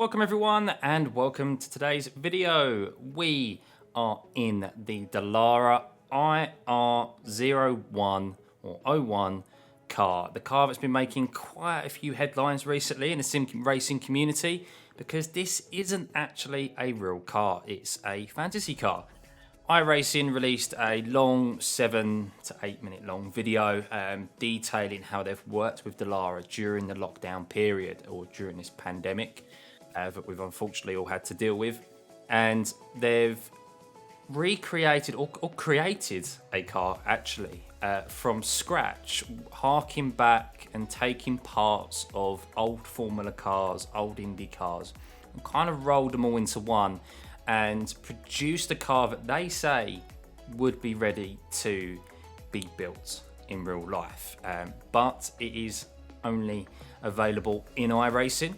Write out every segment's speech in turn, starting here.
Welcome everyone and welcome to today's video. We are in the Dallara iR-01 or 01 car. The car that's been making quite a few headlines recently in the sim racing community because this isn't actually a real car, it's a fantasy car. iRacing released a long 7 to 8 minute long video detailing how they've worked with Dallara during the lockdown period or during this pandemic that we've unfortunately all had to deal with. And they've recreated or created a car actually from scratch, harking back and taking parts of old Formula cars, old Indy cars, and kind of rolled them all into one and produced a car that they say would be ready to be built in real life. But it is only available in iRacing.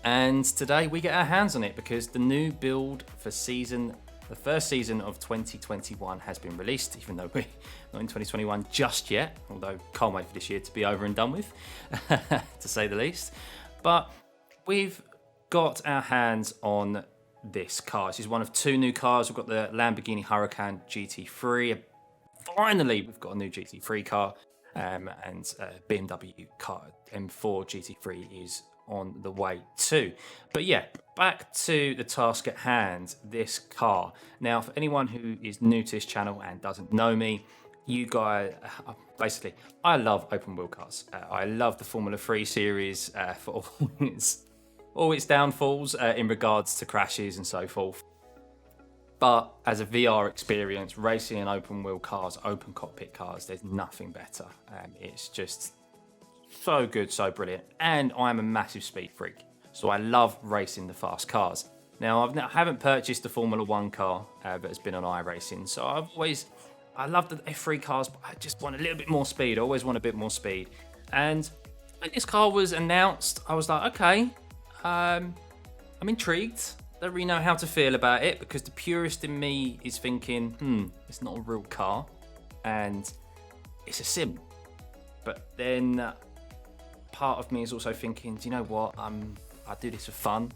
And today we get our hands on it because the new build for the first season of 2021 has been released, even though we're not in 2021 just yet, although can't wait for this year to be over and done with, to say the least. But we've got our hands on this car. This is one of two new cars. We've got the Lamborghini Huracan GT3. Finally, we've got a new GT3 car, and BMW car M4 GT3 is on the way too. But yeah, back to the task at hand, this car. Now, for anyone who is new to this channel and doesn't know me, you guys, basically, I love open wheel cars. I love the Formula 3 series for all its downfalls in regards to crashes and so forth. But as a VR experience, racing in open wheel cars, open cockpit cars, there's nothing better. It's just so good, so brilliant. And I'm a massive speed freak, so I love racing the fast cars. Now, I haven't purchased a Formula 1 car that has been on iRacing, so I love the F3 cars, but I just want a little bit more speed. I always want a bit more speed. And when this car was announced, I was like, okay, I'm intrigued. Don't really know how to feel about it because the purist in me is thinking, it's not a real car and it's a sim. But then part of me is also thinking, do you know what? I do this for fun,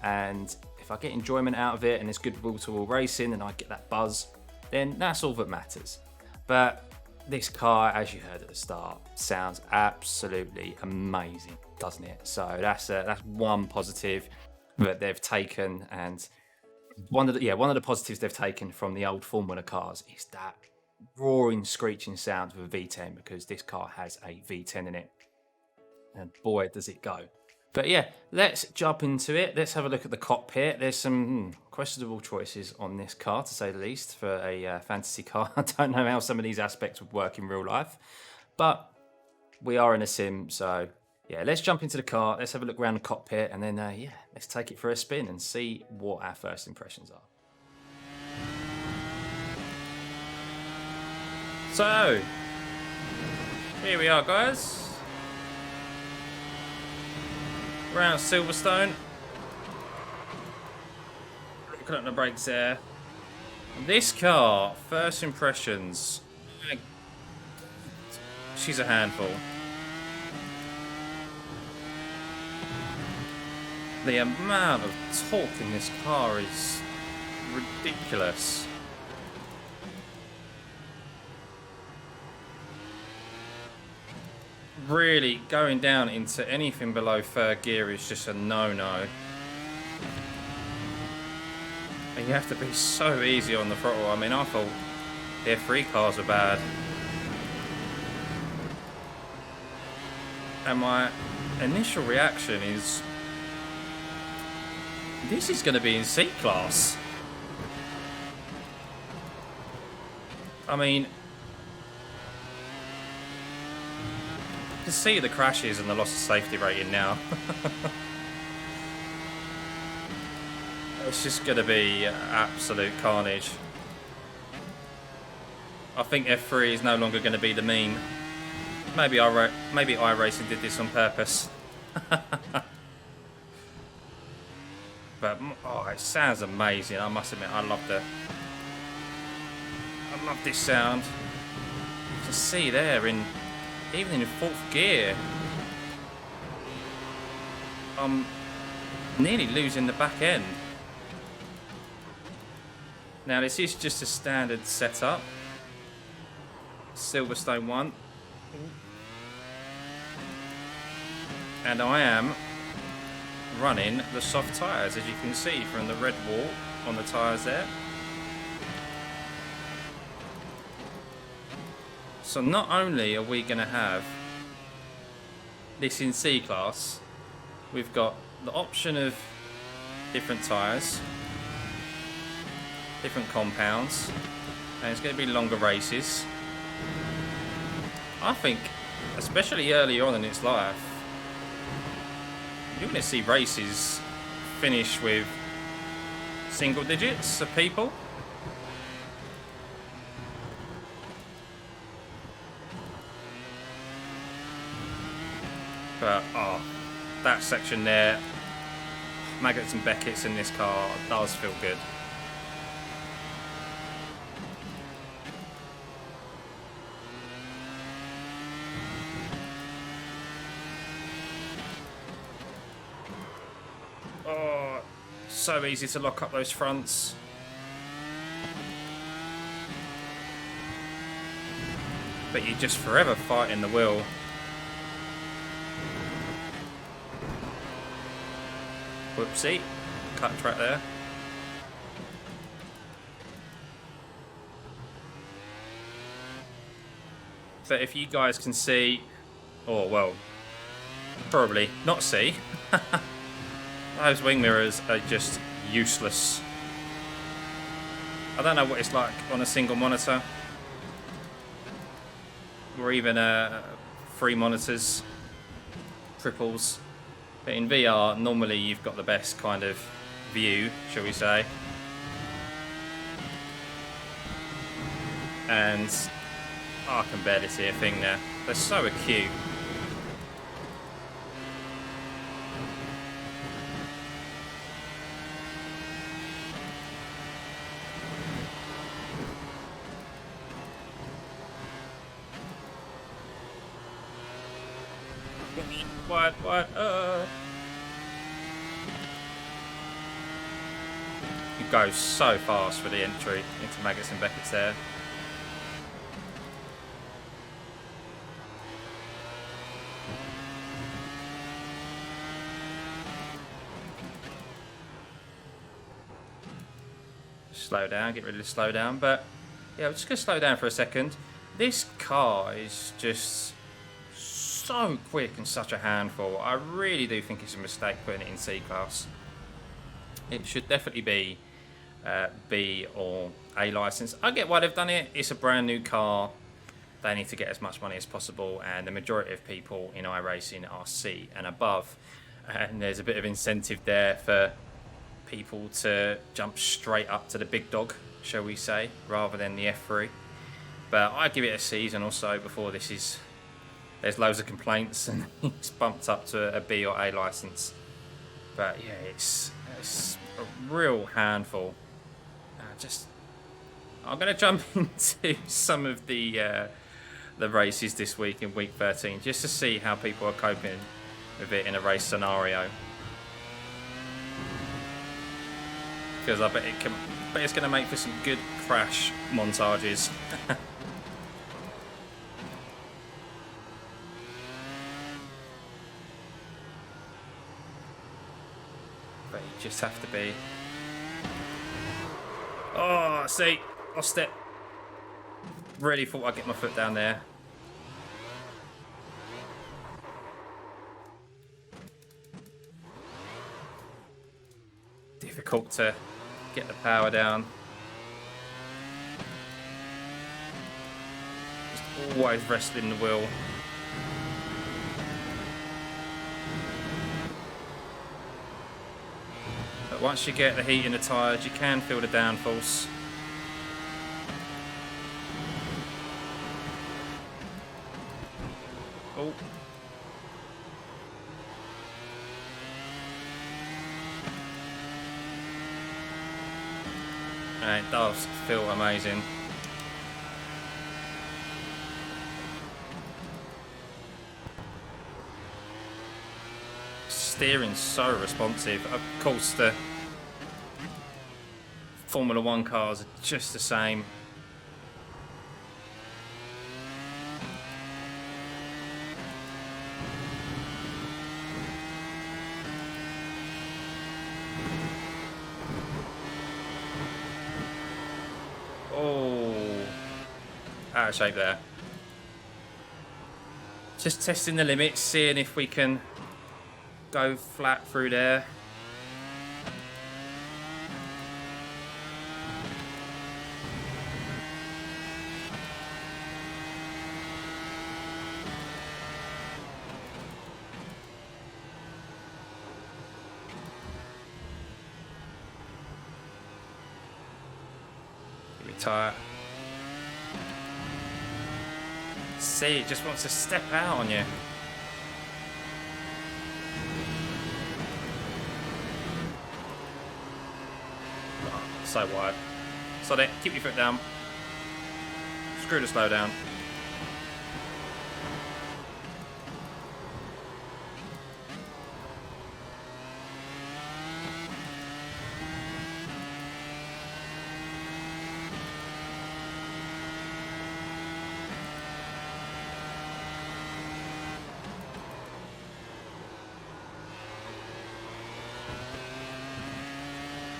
and if I get enjoyment out of it and it's good wheel-to-wheel racing and I get that buzz, then that's all that matters. But this car, as you heard at the start, sounds absolutely amazing, doesn't it? So that's one positive that they've taken, and one of the positives they've taken from the old Formula cars is that roaring, screeching sound of a V10, because this car has a V10 in it, and boy does it go. But yeah, let's jump into it. Let's have a look at the cockpit. There's some questionable choices on this car, to say the least, for a fantasy car. I don't know how some of these aspects would work in real life, but we are in a sim, so yeah, let's jump into the car. Let's have a look around the cockpit, and then let's take it for a spin and see what our first impressions are. So here we are, guys. Around Silverstone, looking at the brakes there. This car, first impressions, she's a handful. The amount of torque in this car is ridiculous. Really, going down into anything below third gear is just a no-no. And you have to be so easy on the throttle. I mean, I thought the F3 cars were bad. And my initial reaction is, this is going to be in C-Class. I mean, you can see the crashes and the loss of safety rating now. It's just going to be absolute carnage. I think F3 is no longer going to be the meme. Maybe iRacing did this on purpose. But oh, it sounds amazing. I must admit, I love this sound. You can see there even in fourth gear, Nearly losing the back end. Now this is just a standard setup. Silverstone 1. And I am running the soft tyres, as you can see from the red wall on the tyres there. So not only are we going to have this in C-Class, we've got the option of different tyres, different compounds, and it's going to be longer races. I think, especially early on in its life, you're going to see races finish with single digits of people. But, oh, that section there, Maggots and Beckett's in this car, does feel good. Oh, so easy to lock up those fronts. But you're just forever fighting the wheel. Whoopsie, cut track there. But if you guys can see, or well, probably not see, those wing mirrors are just useless. I don't know what it's like on a single monitor, or even 3 monitors, triples. But in VR, normally you've got the best kind of view, shall we say. And I can barely see a thing there. They're so acute. What? You go so fast for the entry into Maggots and Beckett's there. Slow down, get rid of the slow down, but yeah, we're just gonna slow down for a second. This car is just so quick and such a handful. I really do think it's a mistake putting it in C-Class. It should definitely be B or A license. I get why they've done it. It's a brand new car. They need to get as much money as possible, and the majority of people in iRacing are C and above. And there's a bit of incentive there for people to jump straight up to the big dog, shall we say, rather than the F3. But I give it a season or so before there's loads of complaints and it's bumped up to a B or A license. But yeah, it's a real handful. I'm going to jump into some of the races this week in week 13 just to see how people are coping with it in a race scenario. Because I bet it's going to make for some good crash montages. But you just have to be. Oh, see, lost it. Really thought I'd get my foot down there. Difficult to get the power down. Just always wrestling the wheel. But once you get the heat in the tyres, you can feel the downforce. Oh. And it does feel amazing. steering's so responsive. Of course, the Formula One cars are just the same. Oh, out of shape there. Just testing the limits, seeing if we can go flat through there. Tight. See, it just wants to step out on you. Oh, so wide. Sod it, keep your foot down. Screw the slow down.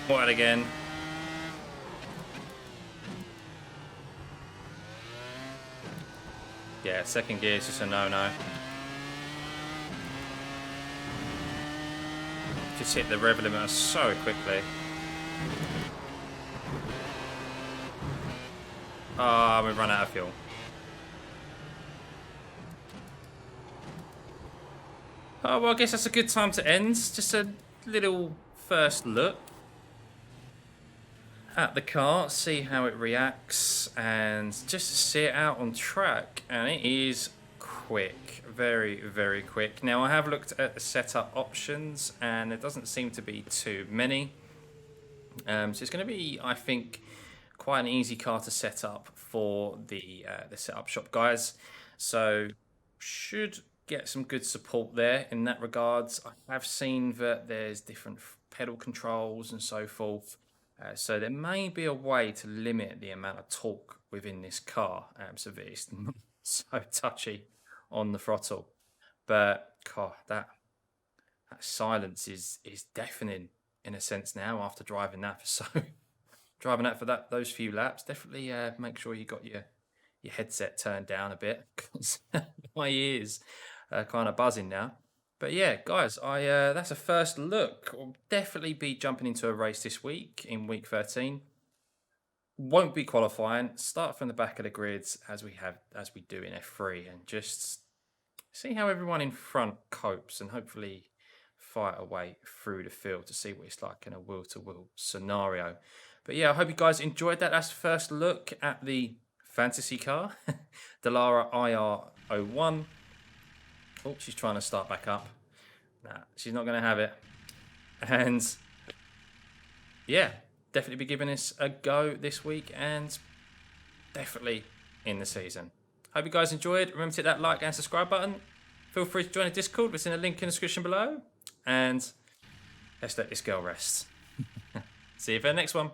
Wide again. Yeah, second gear is just a no-no. Just hit the rev limiter so quickly. Ah, we've run out of fuel. Oh, well, I guess that's a good time to end. Just a little first look at the car, see how it reacts, and just see it out on track. And it is quick, very, very quick. Now, I have looked at the setup options, and there doesn't seem to be too many. So it's going to be, I think, quite an easy car to set up for the setup shop guys. So should get some good support there in that regards. I have seen that there's different pedal controls and so forth. So there may be a way to limit the amount of torque within this car, so that it's not so touchy on the throttle. But God, that silence is deafening in a sense now after driving that for those few laps. Definitely make sure you got your headset turned down a bit, because my ears are kind of buzzing now. But yeah, guys, that's a first look. I'll definitely be jumping into a race this week in week 13. Won't be qualifying. Start from the back of the grids as we do in F3, and just see how everyone in front copes, and hopefully fight away through the field to see what it's like in a wheel-to-wheel scenario. But yeah, I hope you guys enjoyed that. That's the first look at the fantasy car, Dallara iR-01. Oh, she's trying to start back up. Nah, she's not going to have it. And yeah, definitely be giving this a go this week, and definitely in the season. Hope you guys enjoyed. Remember to hit that like and subscribe button. Feel free to join the Discord. There's in a link in the description below. And let's let this girl rest. See you for the next one.